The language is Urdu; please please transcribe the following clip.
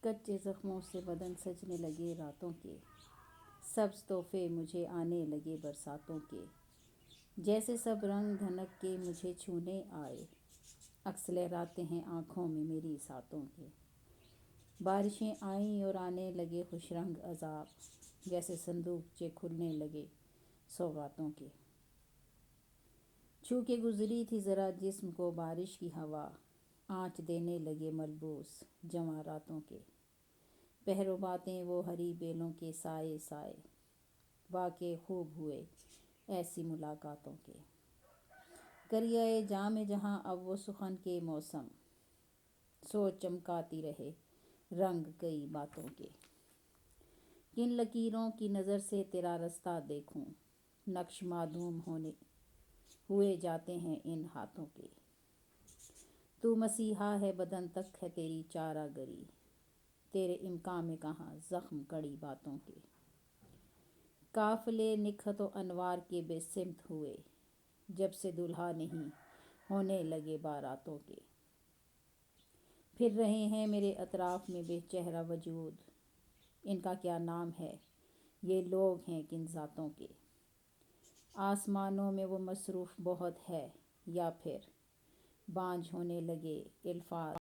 کچے زخموں سے بدن سجنے لگے راتوں کے، سبز تحفے مجھے آنے لگے برساتوں کے، جیسے سب رنگ دھنک کے مجھے چھونے آئے، عکس لہراتے ہیں آنکھوں میں میری ساتوں کے۔ بارشیں آئیں اور آنے لگے خوش رنگ عذاب، جیسے صندوقچے کھلنے لگے سوغاتوں کے۔ چھو کے گزری تھی ذرا جسم کو بارش کی ہوا، آنچ دینے لگے ملبوس جواں راتوں کے۔ پہرو باتیں وہ ہری بیلوں کے سائے سائے، واقعے خوب ہوئے ایسی ملاقاتوں کے۔ کریائے جام جہاں اب وہ سخن کے موسم، سوچ چمکاتی رہے رنگ کئی باتوں کے۔ کن لکیروں کی نظر سے تیرا رستہ دیکھوں، نقش معدوم ہوئے جاتے ہیں ان ہاتھوں کے۔ تو مسیحا ہے بدن تک ہے تیری چارہ گری، تیرے امکان میں کہاں زخم کڑی باتوں کے۔ قافلے نکہت و انوار کے بے سمت ہوئے، جب سے دلہا نہیں ہونے لگے باراتوں کے۔ پھر رہے ہیں میرے اطراف میں بے چہرہ وجود، ان کا کیا نام ہے یہ لوگ ہیں کن ذاتوں کے۔ آسمانوں میں وہ مصروف بہت ہے یا پھر بانجھ ہونے لگے الفاظ